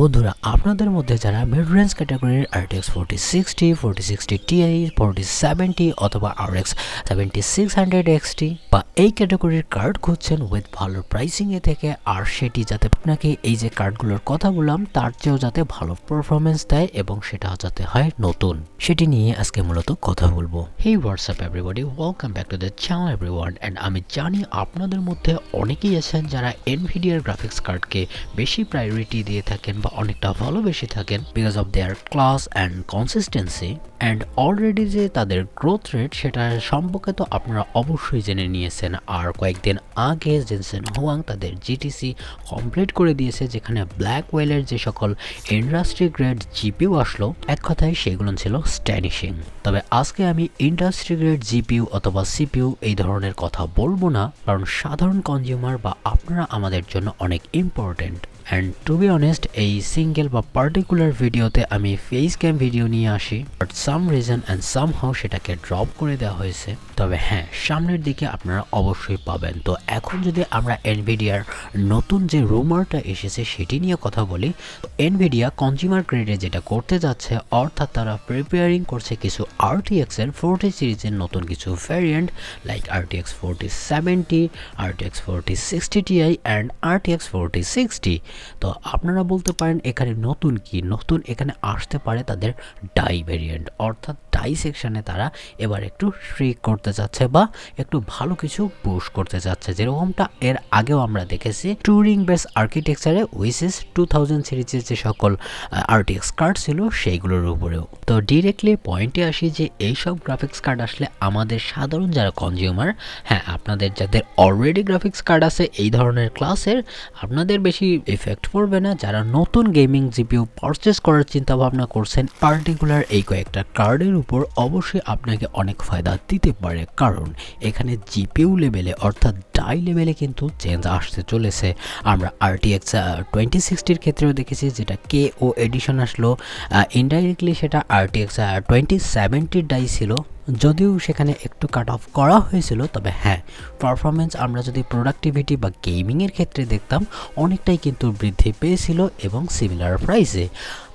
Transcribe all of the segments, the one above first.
বন্ধুরা, আপনাদের মধ্যে যারা মিড রেঞ্জ ক্যাটাগরির RTX 4060, 4060 Ti, 4070 অথবা RX 7600 XT বা এই ক্যাটাগরির কার্ড খুঁজছেন উইথ ভালো প্রাইসিং এ থেকে, আর সেটি যাতে আপনাকে এই যে কার্ডগুলোর কথা বললাম তার চেয়েও যাতে ভালো পারফরমেন্স দেয় এবং সেটা যাতে হয় নতুন, সেটি নিয়ে আজকে মূলত কথা বলবো। Hey what's up everybody, welcome back to the channel everyone. And আমি জানি আপনাদের মধ্যে অনেকেই আছেন যারা এনভিডিয়ার গ্রাফিক্স কার্ডকে বেশি প্রায়োরিটি দিয়ে থাকেন বা অনেকটা ভালোবেসে থাকেন because of their class and consistency and already যে তাদের গ্রোথ রেট সেটা সম্পর্কে তো আপনারা অবশ্যই জেনে নিয়েছেন। আর কয়েকদিন আগে জেনসেন হুয়াং তাদের জিটিসি কমপ্লিট করে দিয়েছে, যেখানে ব্ল্যাক ওয়েলের যে সকল ইন্ডাস্ট্রি গ্রেড জিপিইউ আসলো, এক কথায় সেগুলো ছিল স্ট্যানিশিং। তবে আজকে আমি ইন্ডাস্ট্রি গ্রেড জিপিইউ অথবা সিপিইউ এই ধরনের কথা বলবো না, কারণ সাধারণ কনজিউমার বা আপনারা আমাদের জন্য অনেক important. And to be honest, এই সিঙ্গেল বা পার্টিকুলার ভিডিওতে আমি ফেস ক্যাম ভিডিও নিয়ে আসি, but some reason and somehow সেটাকে ড্রপ করে দেওয়া হয়েছে। তবে হ্যাঁ, সামনের দিকে আপনারা অবশ্যই পাবেন। তো এখন যদি আমরা এনভিডিয়ার নতুন যে রুমারটা এসেছে সেটি নিয়ে কথা বলি, এনভিডিয়া কনজিউমার গ্রেডে যেটা করতে যাচ্ছে, অর্থাৎ তারা প্রিপেয়ারিং করছে কিছু RTX এর 40 সিরিজের নতুন কিছু variant like RTX 4070, RTX 4060 Ti and RTX 4060। তো আপনারা বলতে পারেন এখানে নতুন কি? নতুন এখানে আসতে পারে তাদের ডাই ভেরিয়েন্ট, অর্থাৎ ডাই সেকশনে তারা এবার একটু শ্রিক করতে যাচ্ছে বা একটু ভালো কিছু পুশ করতে যাচ্ছে, যেরকমটা এর আগেও আমরা দেখেছি টুরিং বেস আর্কিটেকচারে উইসিস 2000 সিরিজের যে সকল RTX কার্ড ছিল সেইগুলোর উপরেও। তো ডিরেক্টলি পয়েন্টে আসি যে এইসব গ্রাফিক্স কার্ড আসলে আমাদের সাধারণ যারা কনজিউমার, হ্যাঁ আপনাদের যাদের অলরেডি গ্রাফিক্স কার্ড আছে এই ধরনের ক্লাসের, আপনাদের বেশি ইফেক্ট পড়বে না। যারা নতুন গেমিং জিপিইউ পারচেস করার চিন্তা ভাবনা করছেন পার্টিকুলার এই কয়েকটা কার্ডের উপর, অবশ্যই আপনাকে অনেক ফায়দা দিতে পারে, কারণ এখানে জিপিইউ লেভেলে অর্থাৎ ডাই লেভেলে কিন্তু চেঞ্জ আসতে চলেছে। আমরা RTX 2060-র ক্ষেত্রেও দেখেছি, যেটা KO এডিশন আসলো, ইনডাইরেক্টলি সেটা RTX 2070 ডাই ছিল, যদিও সেখানে একটু কাট অফ করা হয়েছিল। তবে হ্যাঁ, পারফরমেন্স আমরা যদি প্রোডাক্টিভিটি বা গেমিংয়ের ক্ষেত্রে দেখতাম অনেকটাই কিন্তু বৃদ্ধি পেয়েছিল এবং সিমিলার প্রাইসে।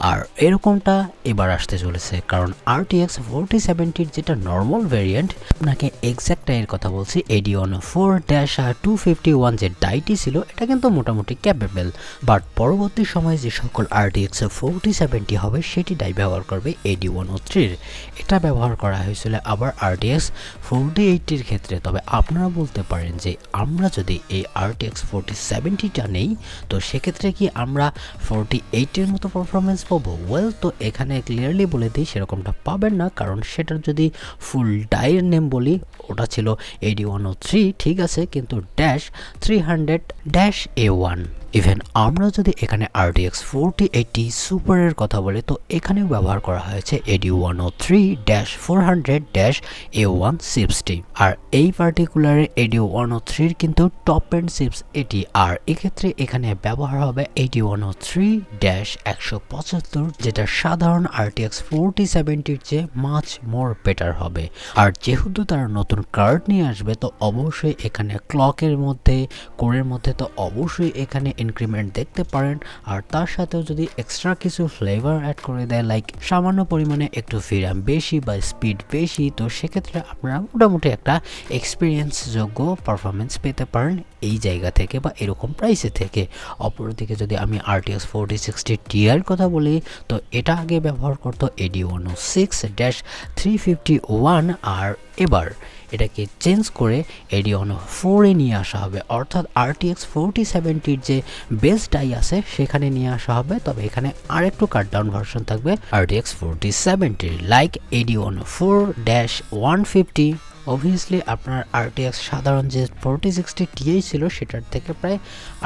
আর এরকমটা এবার আসতে চলেছে, কারণ RTX 4070-র যেটা নর্মাল ভ্যারিয়েন্ট, আপনাকে এক্স্যাক্ট ডাইয়ের কথা বলছি, AD104-251 যে ডাইটি ছিল এটা কিন্তু মোটামুটি ক্যাপেবল, বাট পরবর্তী সময়ে যে সকল RTX 4070 হবে সেটি ডাই ব্যবহার করবে AD103-র। এটা ব্যবহার করা হয়েছিল আবার RTX 4080-র ক্ষেত্রে। তবে আপনারা বলতে পারেন যে আমরা যদি এই RTX 4070টা নেই, তো সেক্ষেত্রে কি আমরা 4080-এর মতো পারফরমেন্স পাবো? ওয়েল, তো এখানে ক্লিয়ারলি বলে দিই সেরকমটা পাবেন না, কারণ সেটার যদি ফুল ডাইয়ের নেম বলি ওটা ছিল AD103, ঠিক আছে, কিন্তু -300-A1। ইভেন আমরা যদি এখানে RTX 4080 সুপারের কথা বলি, তো এখানেও ব্যবহার করা হয়েছে AD103-400-A160। আর এই পার্টিকুলার AD103-র কিন্তু টপ এন্ড চিপস এটি, আর এক্ষেত্রে এখানে ব্যবহার হবে AD103-175, যেটা সাধারণ RTX 4070-র চেয়ে মাচ মোর বেটার হবে। আর যেহেতু তারা নতুন কার্ড নিয়ে আসবে, তো অবশ্যই এখানে ক্লকের মধ্যে, কোরের মধ্যে তো অবশ্যই এখানে ইনক্রিমেন্ট দেখতে পারেন। আর তার সাথেও যদি এক্সট্রা কিছু ফ্লেভার অ্যাড করে দেয়, লাইক সামান্য পরিমাণে একটু VRAM বেশি বা স্পিড বেশি, তো সেক্ষেত্রে আপনারা মোটামুটি একটা এক্সপিরিয়েন্স যোগ্য পারফরমেন্স পেতে পারেন এই জায়গা থেকে বা এরকম প্রাইসে থেকে। অপরদিকে যদি আমি RTX 4060 Ti-র কথা বলি, তো এটা আগে ব্যবহার করতো AD106-351, আর এবার এটাকে চেঞ্জ করে AD104-এ নিয়ে আসা হবে, অর্থাৎ RTX 4070-র যে বেস ডাই আছে সেখানে নিয়ে আসা হবে। তবে এখানে আরেকটু কাট ডাউন ভার্সন থাকবে RTX 4070-র, লাইক AD104-150। অবভিয়াসলি আপনার RTX সাধারণ যে 4060 Ti ছিল সেটার থেকে প্রায়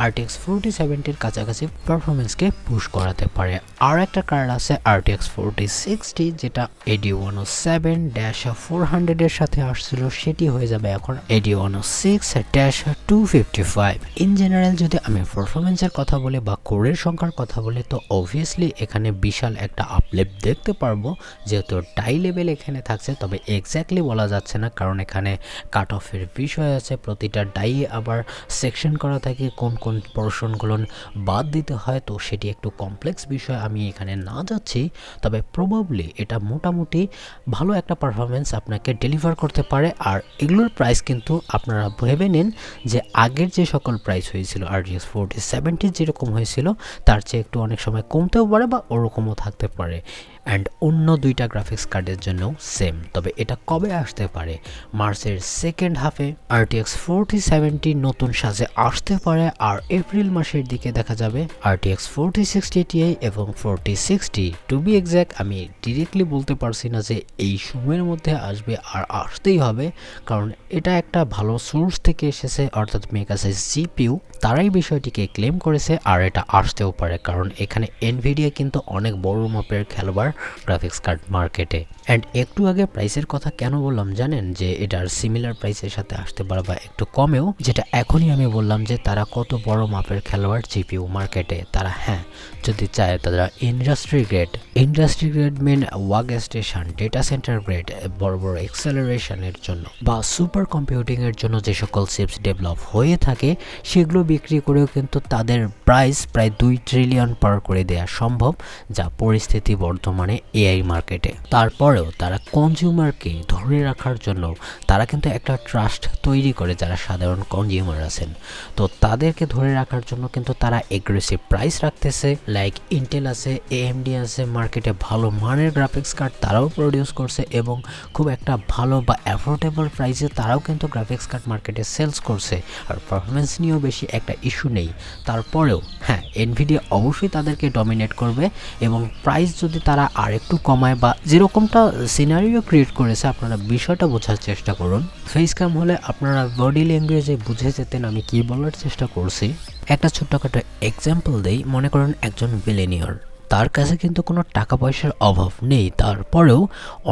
RTX 4070-র কাছাকাছি পারফরমেন্সকে পুশ করাতে পারে। আর একটা কার্ড আছে RTX 4060, যেটা AD107-400-এর সাথে আসছিল, সেটি হয়ে যাবে এখন AD106-255। ইন জেনারেল যদি আমি পারফরমেন্সের কথা বলি বা কোরের সংখ্যার কথা বলি, তো অবভিয়াসলি এখানে বিশাল একটা আপলিফট দেখতে পারবো, যেহেতু ডাই লেভেল এখানে থাকছে। তবে এক্স্যাক্টলি বলা যাচ্ছে না, কারণ কারণ এখানে কাট অফের বিষয় আছে, প্রতিটা ডাইয়ে আবার সেকশন করা থাকে কোন কোন পোর্শনগুলো বাদ দিতে হয়, তো সেটি একটু কমপ্লেক্স বিষয়, আমি এখানে না যাচ্ছি। তবে প্রবাবলি এটা মোটামুটি ভালো একটা পারফরমেন্স আপনাকে ডেলিভার করতে পারে। আর এগুলোর প্রাইস কিন্তু আপনারা ভেবে নিন যে আগের যে সকল প্রাইস হয়েছিল RTX 4070 যেরকম হয়েছিল তার চেয়ে একটু অনেক সময় কমতেও পারে বা ওরকমও থাকতে পারে। অ্যান্ড অন্য দুইটা গ্রাফিক্স কার্ডের জন্যও সেম। তবে এটা কবে আসতে পারে? মার্চের সেকেন্ড হাফে RTX 4070 নতুন সাজে আসতে পারে। আর এপ্রিল মাসের দিকে দেখা যাবে RTX 4060 Ti এবং 4060। টু বি এক্স্যাক্ট আমি ডিরেক্টলি বলতে পারছি না যে এই সময়ের মধ্যে আসবে, আর আসতেই হবে, কারণ এটা একটা ভালো সোর্স থেকে এসেছে, অর্থাৎ মেগাসাইজ জিপিইউ তারাই বিষয়টিকে ক্লেম করেছে। আর এটা আসতেও পারে কারণ এখানে এনভিডিয়া কিন্তু অনেক বড় মাপের খেলোয়াড় গ্রাফিক্স কার্ড মার্কেটে। অ্যান্ড একটু আগে প্রাইসের কথা কেন বললাম জানেন? যে এটার সিমিলার প্রাইসের সাথে আসতে পারে বা একটু কমেও, যেটা এখনই আমি বললাম যে তারা কত বড় মাপের খেলোয়াড় জিপিইউ মার্কেটে। তারা হ্যাঁ যদি চায় তারা industry grade men work station, data centre grade, বড় বড় এক্সেলারেশনের জন্য বা সুপার কম্পিউটিং এর জন্য যে সকল চিপস ডেভেলপ হয়ে থাকে সেগুলো বিক্রি করেও কিন্তু তাদের প্রাইস প্রায় 2 ট্রিলিয়ন পার করে দেওয়া সম্ভব, যা পরিস্থিতি বর্তমানে এআই মার্কেটে। তারপরেও তারা কনজিউমারকে ধরে রাখার জন্য তারা কিন্তু একটা ট্রাস্ট তৈরি করে, যারা সাধারণ কনজিউমার আছেন তো তাদেরকে ধরে রাখার জন্য কিন্তু তারা এগ্রেসিভ প্রাইস রাখতেছে। লাইক ইন্টেল আছে, AMD আছে, মার্কেটে ভালো মানের গ্রাফিক্স কার্ড তারাও প্রডিউস করছে এবং খুব একটা ভালো বা অ্যাফোর্ডেবল প্রাইসে তারাও কিন্তু গ্রাফিক্স কার্ড মার্কেটে সেলস করছে। আর পারফরমেন্স নিয়েও বেশি একটা ইস্যু নেই। তারপরেও হ্যাঁ এনভিডিয়া অবশ্যই তাদেরকে ডমিনেট করবে এবং প্রাইস যদি তারা আর একটু কমায় বা যেরকমটা সিনারিও ক্রিয়েট করেছে, আপনারা বিষয়টা বোঝার চেষ্টা করুন। ফেস ক্যাম হলে আপনারা বডি ল্যাঙ্গুয়েজে বুঝে যেতেন আমি কি বলার চেষ্টা করছি। একটা ছোট্টখাটো এক্সাম্পল দেই, মনে করেন একজন বিলিনিয়র, তার কাছে কিন্তু কোনো টাকা পয়সার অভাব নেই, তারপরেও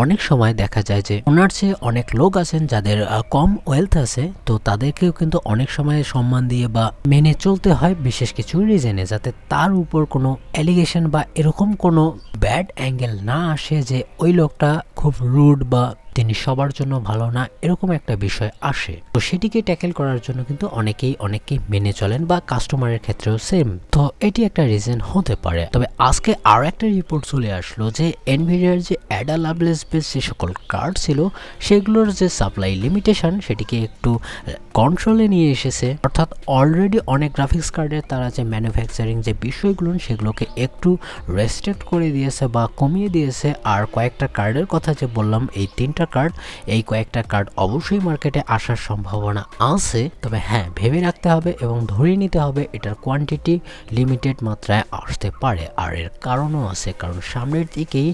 অনেক সময় দেখা যায় যে ওনার চেয়ে অনেক লোক আছেন যাদের কম ওয়েলথ আছে, তো তাদেরকেও কিন্তু অনেক সময় সম্মান দিয়ে বা মেনে চলতে হয় বিশেষ কিছু রিজনে, যাতে তার উপর কোনো অ্যালিগেশন বা এরকম কোনো ব্যাড অ্যাঙ্গেল না আসে যে ওই লোকটা খুব রুড বা তিনি সবার জন্য ভালো না, এরকম একটা বিষয় আসে। তো সেটিকে ট্যাকেল করার জন্য কিন্তু অনেকেই মেনে চলেন বা কাস্টমারের ক্ষেত্রেও সেম। তো এটি একটা রিজন হতে পারে। তবে আজকে আর একটা রিপোর্ট চলে আসলো যে এনভিডিয়ার যে অ্যাডা লাভলেস বেস যে সকল কার্ড ছিল সেগুলোর যে সাপ্লাই লিমিটেশন সেটিকে একটু কন্ট্রোলে নিয়ে এসেছে। অর্থাৎ অলরেডি অনেক গ্রাফিক্স কার্ডের তারা যে ম্যানুফ্যাকচারিং যে বিষয়গুলো সেগুলোকে একটু রেস্ট্রিক্ট করে দিয়েছে বা কমিয়ে দিয়েছে। আর কয়েকটা কার্ডের কথা যে বললাম, এই 3টা কার্ড, এই কয়েকটা কার্ড অবশ্যই মার্কেটে আসার সম্ভাবনা আছে। তবে হ্যাঁ ভেবে রাখতে হবে এবং ধরে নিতে হবে এটার কোয়ান্টিটি লিমিটেড মাত্রায় আসতে পারে। আর এর কারণও আছে, কারণ সামনের দিকেই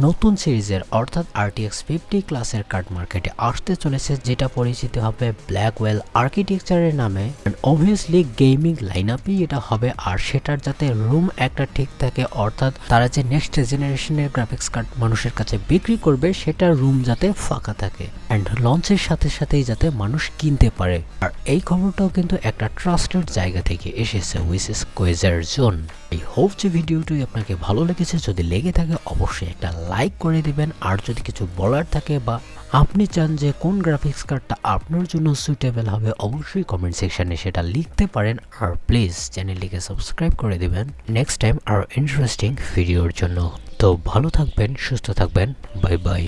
নতুন সিরিজের অর্থাৎ RTX 50 ক্লাসের কার্ড মার্কেটে আসতে চলেছে, যেটা পরিচিত হবে ব্ল্যাকওয়েল আর্কিটেকচারের নামে। অবভিয়াসলি গেমিং লাইন আপই এটা হবে। আর সেটার যাতে রুম একটা ঠিক থাকে, অর্থাৎ তারা যে নেক্সট জেনারেশনের গ্রাফিক্স কার্ড মানুষের কাছে বিক্রি করবে সেটার রুম যাতে ফাঁকা থাকে অ্যান্ড লঞ্চের সাথে সাথেই যাতে মানুষ কিনতে পারে। আর এই খবরটাও কিন্তু একটা ট্রাস্টেড জায়গা থেকে এসেছে, হুইচ ইজ কোয়েজার জোন। এই হোপ যে ভিডিওটি আপনাকে ভালো লেগেছে, যদি লেগে থাকে অবশ্যই একটা লাইক করে দিবেন। আর যদি কিছু বলার থাকে বা আপনি চান যে কোন গ্রাফিক্স কার্ডটা আপনার জন্য সুইটেবল হবে, অবশ্যই কমেন্ট সেকশনে সেটা লিখতে পারেন। আর প্লিজ চ্যানেলটিকে সাবস্ক্রাইব করে দিবেন নেক্সট টাইম আর ইন্টারেস্টিং ভিডিওর জন্য। তো ভালো থাকবেন, সুস্থ থাকবেন, বাই বাই।